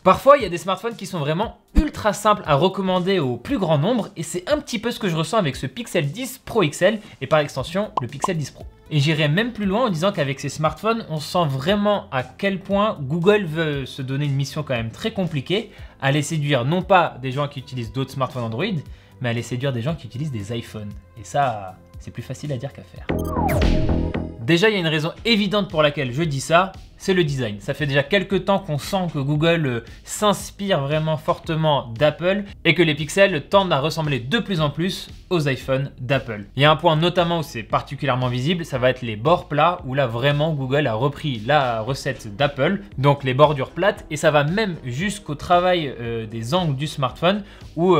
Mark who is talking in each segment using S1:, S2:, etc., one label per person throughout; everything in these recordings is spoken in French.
S1: Parfois, il y a des smartphones qui sont vraiment ultra simples à recommander au plus grand nombre et c'est un petit peu ce que je ressens avec ce Pixel 10 Pro XL et par extension le Pixel 10 Pro. Et j'irai même plus loin en disant qu'avec ces smartphones, on sent vraiment à quel point Google veut se donner une mission quand même très compliquée, aller séduire non pas des gens qui utilisent d'autres smartphones Android, mais aller séduire des gens qui utilisent des iPhones. Et ça, c'est plus facile à dire qu'à faire. Déjà, il y a une raison évidente pour laquelle je dis ça, c'est le design. Ça fait déjà quelques temps qu'on sent que Google s'inspire vraiment fortement d'Apple et que les pixels tendent à ressembler de plus en plus aux iPhones d'Apple. Il y a un point notamment où c'est particulièrement visible, ça va être les bords plats où là vraiment Google a repris la recette d'Apple, donc les bordures plates, et ça va même jusqu'au travail des angles du smartphone où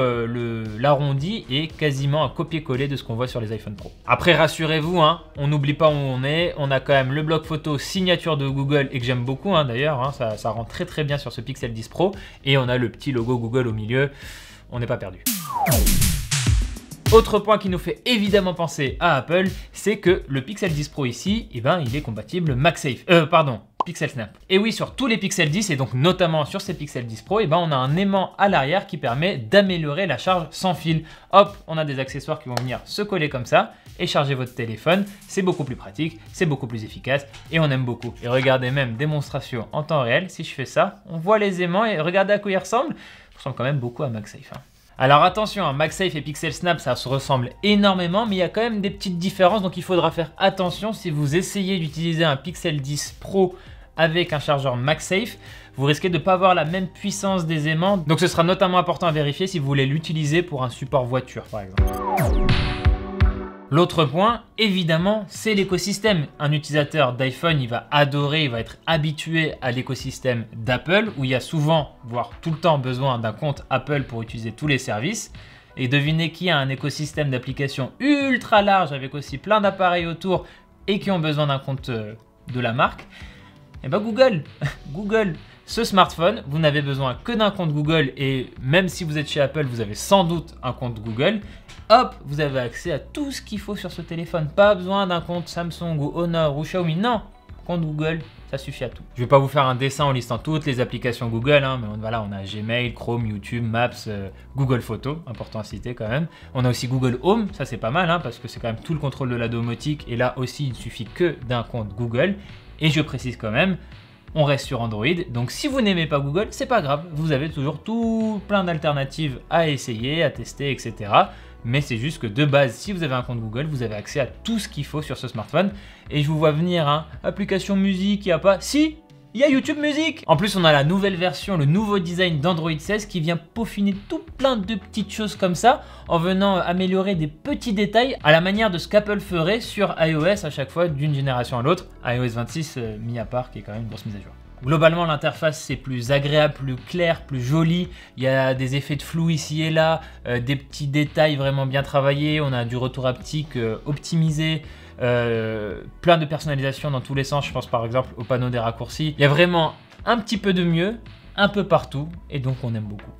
S1: l'arrondi est quasiment un copier-coller de ce qu'on voit sur les iPhone Pro. Après rassurez-vous, hein, on n'oublie pas où on est, on a quand même le bloc photo signature de Google et que j'aime beaucoup d'ailleurs, ça rend très bien sur ce Pixel 10 Pro et on a le petit logo Google au milieu, on n'est pas perdu. Autre point qui nous fait évidemment penser à Apple, c'est que le Pixel 10 Pro ici, il est compatible Pixel Snap. Et oui, sur tous les Pixel 10 et donc notamment sur ces Pixel 10 Pro, on a un aimant à l'arrière qui permet d'améliorer la charge sans fil. Hop, on a des accessoires qui vont venir se coller comme ça et charger votre téléphone. C'est beaucoup plus pratique, c'est beaucoup plus efficace et on aime beaucoup. Et regardez même, démonstration en temps réel, si je fais ça, on voit les aimants et regardez à quoi ils ressemblent. Ils ressemblent quand même beaucoup à MagSafe. Alors attention, MagSafe et Pixel Snap, ça se ressemble énormément, mais il y a quand même des petites différences, donc il faudra faire attention si vous essayez d'utiliser un Pixel 10 Pro avec un chargeur MagSafe, vous risquez de ne pas avoir la même puissance des aimants, donc ce sera notamment important à vérifier si vous voulez l'utiliser pour un support voiture par exemple. L'autre point, évidemment, c'est l'écosystème. Un utilisateur d'iPhone, il va adorer, il va être habitué à l'écosystème d'Apple, où il y a souvent, voire tout le temps, besoin d'un compte Apple pour utiliser tous les services. Et devinez qui a un écosystème d'applications ultra large, avec aussi plein d'appareils autour, et qui ont besoin d'un compte de la marque? Eh bien Google. Google. Ce smartphone, vous n'avez besoin que d'un compte Google et même si vous êtes chez Apple, vous avez sans doute un compte Google. Hop, vous avez accès à tout ce qu'il faut sur ce téléphone. Pas besoin d'un compte Samsung ou Honor ou Xiaomi. Non, compte Google, ça suffit à tout. Je ne vais pas vous faire un dessin en listant toutes les applications Google, mais voilà, on a Gmail, Chrome, YouTube, Maps, Google Photos, important à citer quand même. On a aussi Google Home, ça c'est pas mal parce que c'est quand même tout le contrôle de la domotique et là aussi il ne suffit que d'un compte Google. Et je précise quand même, on reste sur Android, donc si vous n'aimez pas Google, c'est pas grave, vous avez toujours tout plein d'alternatives à essayer, à tester, etc. Mais c'est juste que de base, si vous avez un compte Google, vous avez accès à tout ce qu'il faut sur ce smartphone. Et je vous vois venir, application musique, il n'y a pas... Si, il y a YouTube Music. En plus, on a la nouvelle version, le nouveau design d'Android 16 qui vient peaufiner tout plein de petites choses comme ça en venant améliorer des petits détails à la manière de ce qu'Apple ferait sur iOS à chaque fois d'une génération à l'autre. iOS 26 mis à part qui est quand même une grosse mise à jour. Globalement, l'interface c'est plus agréable, plus clair, plus joli. Il y a des effets de flou ici et là, des petits détails vraiment bien travaillés. On a du retour haptique optimisé. Plein de personnalisation dans tous les sens, je pense par exemple au panneau des raccourcis. Il y a vraiment un petit peu de mieux, un peu partout, et donc on aime beaucoup.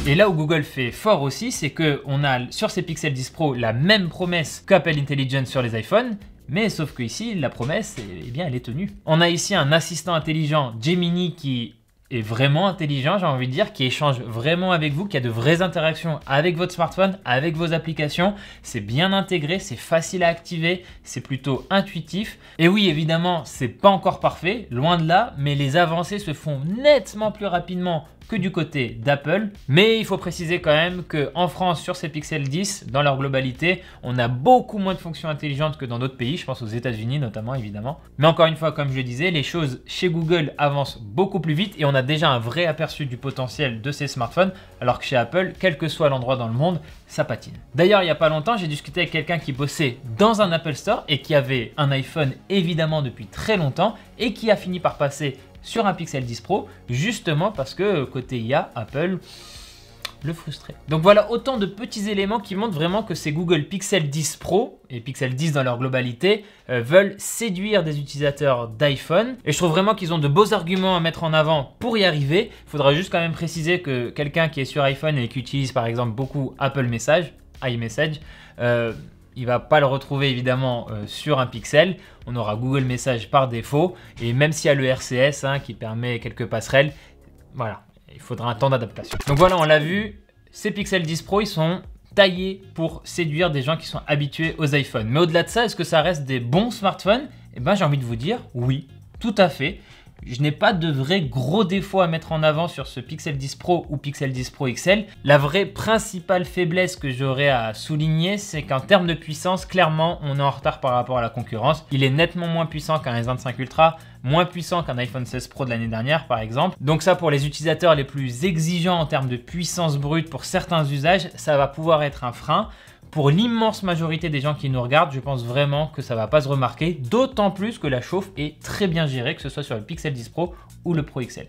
S1: Et là où Google fait fort aussi, c'est qu'on a sur ces Pixel 10 Pro la même promesse qu'Apple Intelligence sur les iPhones, mais sauf que ici la promesse, elle est tenue. On a ici un assistant intelligent Gemini qui est vraiment intelligent, j'ai envie de dire, qui échange vraiment avec vous, qui a de vraies interactions avec votre smartphone, avec vos applications. C'est bien intégré, c'est facile à activer, c'est plutôt intuitif. Et oui, évidemment, c'est pas encore parfait, loin de là, mais les avancées se font nettement plus rapidement que du côté d'Apple. Mais il faut préciser quand même qu'en France, sur ces Pixel 10, dans leur globalité, on a beaucoup moins de fonctions intelligentes que dans d'autres pays, je pense aux États-Unis notamment évidemment. Mais encore une fois, comme je le disais, les choses chez Google avancent beaucoup plus vite et on a déjà un vrai aperçu du potentiel de ces smartphones, alors que chez Apple, quel que soit l'endroit dans le monde, ça patine. D'ailleurs, il n'y a pas longtemps, j'ai discuté avec quelqu'un qui bossait dans un Apple Store et qui avait un iPhone évidemment depuis très longtemps et qui a fini par passer sur un Pixel 10 Pro, justement parce que côté IA, Apple le frustrait. Donc voilà autant de petits éléments qui montrent vraiment que ces Google Pixel 10 Pro et Pixel 10 dans leur globalité veulent séduire des utilisateurs d'iPhone. Et je trouve vraiment qu'ils ont de beaux arguments à mettre en avant pour y arriver. Il faudra juste quand même préciser que quelqu'un qui est sur iPhone et qui utilise par exemple beaucoup Apple Message, iMessage, il ne va pas le retrouver évidemment sur un Pixel. On aura Google Message par défaut. Et même s'il y a le RCS qui permet quelques passerelles, voilà, il faudra un temps d'adaptation. Donc voilà, on l'a vu, ces Pixel 10 Pro, ils sont taillés pour séduire des gens qui sont habitués aux iPhones. Mais au-delà de ça, est-ce que ça reste des bons smartphones? Eh ben, j'ai envie de vous dire oui, tout à fait. Je n'ai pas de vrais gros défauts à mettre en avant sur ce Pixel 10 Pro ou Pixel 10 Pro XL. La vraie principale faiblesse que j'aurais à souligner, c'est qu'en termes de puissance, clairement, on est en retard par rapport à la concurrence. Il est nettement moins puissant qu'un S25 Ultra, moins puissant qu'un iPhone 16 Pro de l'année dernière, par exemple. Donc ça, pour les utilisateurs les plus exigeants en termes de puissance brute pour certains usages, ça va pouvoir être un frein. Pour l'immense majorité des gens qui nous regardent, je pense vraiment que ça ne va pas se remarquer, d'autant plus que la chauffe est très bien gérée, que ce soit sur le Pixel 10 Pro ou le Pro XL.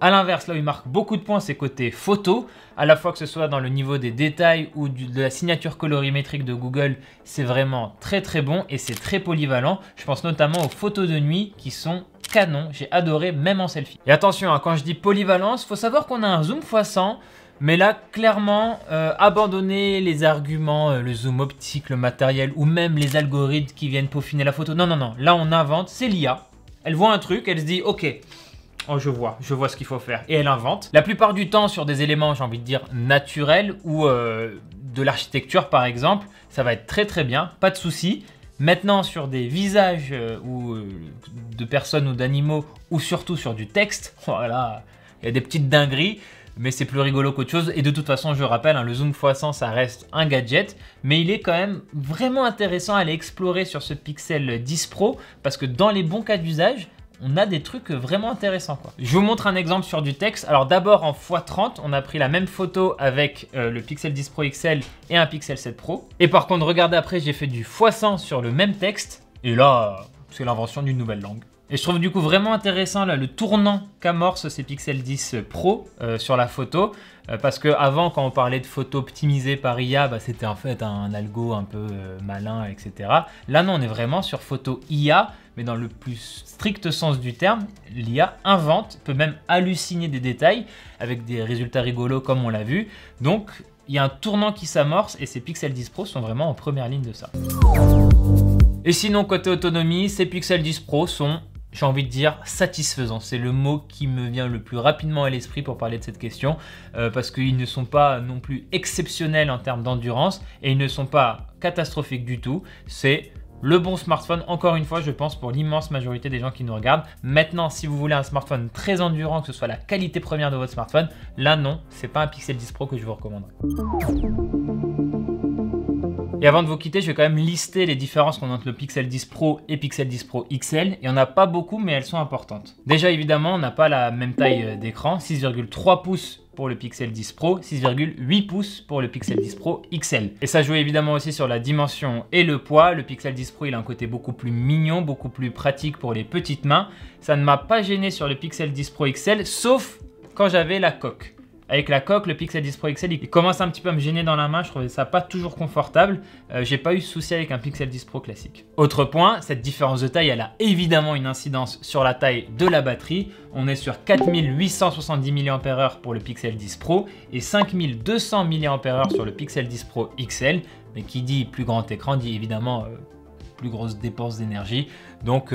S1: A l'inverse, là où il marque beaucoup de points, c'est côté photo, à la fois que ce soit dans le niveau des détails ou de la signature colorimétrique de Google, c'est vraiment très très bon et c'est très polyvalent. Je pense notamment aux photos de nuit qui sont canon, j'ai adoré même en selfie. Et attention, hein, quand je dis polyvalence, il faut savoir qu'on a un zoom x100. Mais là, clairement, abandonner les arguments, le zoom optique, le matériel ou même les algorithmes qui viennent peaufiner la photo. Non, non, non. Là, on invente. C'est l'IA. Elle voit un truc, elle se dit « Ok, oh, je vois ce qu'il faut faire. » Et elle invente. La plupart du temps, sur des éléments, j'ai envie de dire, naturels ou de l'architecture, par exemple, ça va être très, très bien. Pas de souci. Maintenant, sur des visages ou de personnes ou d'animaux ou surtout sur du texte, voilà, il y a des petites dingueries. Mais c'est plus rigolo qu'autre chose. Et de toute façon, je rappelle, hein, le zoom x100, ça reste un gadget. Mais il est quand même vraiment intéressant à aller explorer sur ce Pixel 10 Pro. Parce que dans les bons cas d'usage, on a des trucs vraiment intéressants, quoi. Je vous montre un exemple sur du texte. Alors d'abord en x30, on a pris la même photo avec le Pixel 10 Pro XL et un Pixel 7 Pro. Et par contre, regardez après, j'ai fait du x100 sur le même texte. Et là, c'est l'invention d'une nouvelle langue. Et je trouve du coup vraiment intéressant là, le tournant qu'amorce ces Pixel 10 Pro sur la photo. Parce qu'avant, quand on parlait de photos optimisées par IA, bah, c'était en fait un algo un peu malin, etc. Là, non, on est vraiment sur photo IA, mais dans le plus strict sens du terme. L'IA invente, peut même halluciner des détails avec des résultats rigolos comme on l'a vu. Donc, il y a un tournant qui s'amorce et ces Pixel 10 Pro sont vraiment en première ligne de ça. Et sinon, côté autonomie, ces Pixel 10 Pro sont, j'ai envie de dire, satisfaisant. C'est le mot qui me vient le plus rapidement à l'esprit pour parler de cette question, parce qu'ils ne sont pas non plus exceptionnels en termes d'endurance et ils ne sont pas catastrophiques du tout. C'est le bon smartphone, encore une fois, je pense, pour l'immense majorité des gens qui nous regardent. Maintenant, si vous voulez un smartphone très endurant, que ce soit la qualité première de votre smartphone, là non, c'est pas un Pixel 10 Pro que je vous recommanderais. Et avant de vous quitter, je vais quand même lister les différences qu'on a entre le Pixel 10 Pro et Pixel 10 Pro XL. Il n'y en a pas beaucoup, mais elles sont importantes. Déjà, évidemment, on n'a pas la même taille d'écran, 6,3 pouces pour le Pixel 10 Pro, 6,8 pouces pour le Pixel 10 Pro XL. Et ça joue évidemment aussi sur la dimension et le poids. Le Pixel 10 Pro, il a un côté beaucoup plus mignon, beaucoup plus pratique pour les petites mains. Ça ne m'a pas gêné sur le Pixel 10 Pro XL, sauf quand j'avais la coque. Avec la coque, le Pixel 10 Pro XL, il commence un petit peu à me gêner dans la main. Je trouvais ça pas toujours confortable. J'ai pas eu de souci avec un Pixel 10 Pro classique. Autre point, cette différence de taille, elle a évidemment une incidence sur la taille de la batterie. On est sur 4870 mAh pour le Pixel 10 Pro et 5200 mAh sur le Pixel 10 Pro XL. Mais qui dit plus grand écran dit évidemment plus grosse dépense d'énergie. Donc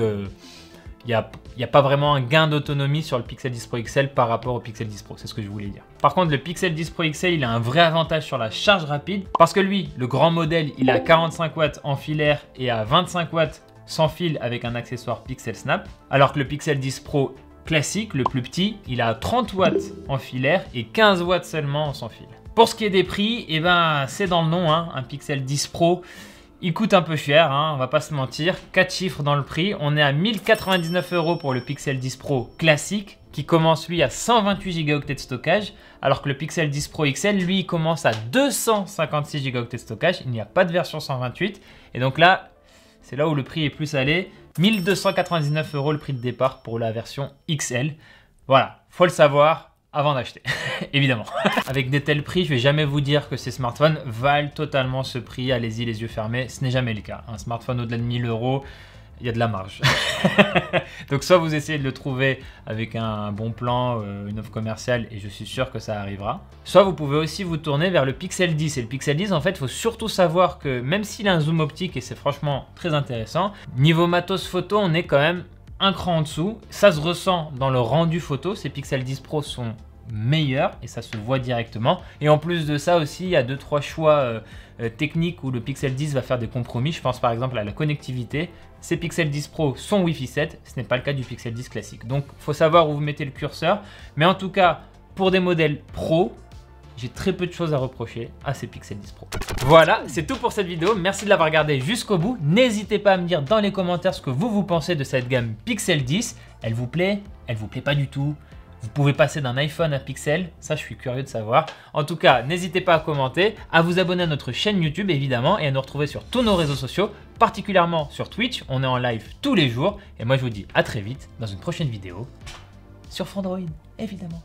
S1: il n'y a pas vraiment un gain d'autonomie sur le Pixel 10 Pro XL par rapport au Pixel 10 Pro, c'est ce que je voulais dire. Par contre, le Pixel 10 Pro XL, il a un vrai avantage sur la charge rapide parce que lui, le grand modèle, il a 45 watts en filaire et à 25 watts sans fil avec un accessoire Pixel Snap, alors que le Pixel 10 Pro classique, le plus petit, il a 30 watts en filaire et 15 watts seulement sans fil. Pour ce qui est des prix, eh ben, c'est dans le nom, hein, un Pixel 10 Pro. Il coûte un peu cher, hein, on va pas se mentir, 4 chiffres dans le prix. On est à 1099 € pour le Pixel 10 Pro classique, qui commence lui à 128 Go de stockage, alors que le Pixel 10 Pro XL, lui, il commence à 256 Go de stockage. Il n'y a pas de version 128. Et donc là, c'est là où le prix est plus salé. 1299 € le prix de départ pour la version XL. Voilà, faut le savoir avant d'acheter, évidemment. Avec des tels prix, je vais jamais vous dire que ces smartphones valent totalement ce prix. Allez-y les yeux fermés, ce n'est jamais le cas. Un smartphone au-delà de 1000 €, il y a de la marge. Donc soit vous essayez de le trouver avec un bon plan, une offre commerciale, et je suis sûr que ça arrivera. Soit vous pouvez aussi vous tourner vers le Pixel 10. Et le Pixel 10, en fait, il faut surtout savoir que même s'il a un zoom optique, et c'est franchement très intéressant, niveau matos photo, on est quand même un cran en dessous. Ça se ressent dans le rendu photo. Ces Pixel 10 Pro sont meilleurs et ça se voit directement. Et en plus de ça aussi, il y a 2-3 choix techniques où le Pixel 10 va faire des compromis. Je pense par exemple à la connectivité. Ces Pixel 10 Pro sont Wi-Fi 7. Ce n'est pas le cas du Pixel 10 classique. Donc, il faut savoir où vous mettez le curseur. Mais en tout cas, pour des modèles Pro, j'ai très peu de choses à reprocher à ces Pixel 10 Pro. Voilà, c'est tout pour cette vidéo. Merci de l'avoir regardé jusqu'au bout. N'hésitez pas à me dire dans les commentaires ce que vous pensez de cette gamme Pixel 10. Elle vous plaît? Elle vous plaît pas du tout? Vous pouvez passer d'un iPhone à Pixel? Ça, je suis curieux de savoir. En tout cas, n'hésitez pas à commenter, à vous abonner à notre chaîne YouTube évidemment et à nous retrouver sur tous nos réseaux sociaux, particulièrement sur Twitch. On est en live tous les jours. Et moi, je vous dis à très vite dans une prochaine vidéo sur Frandroid, évidemment.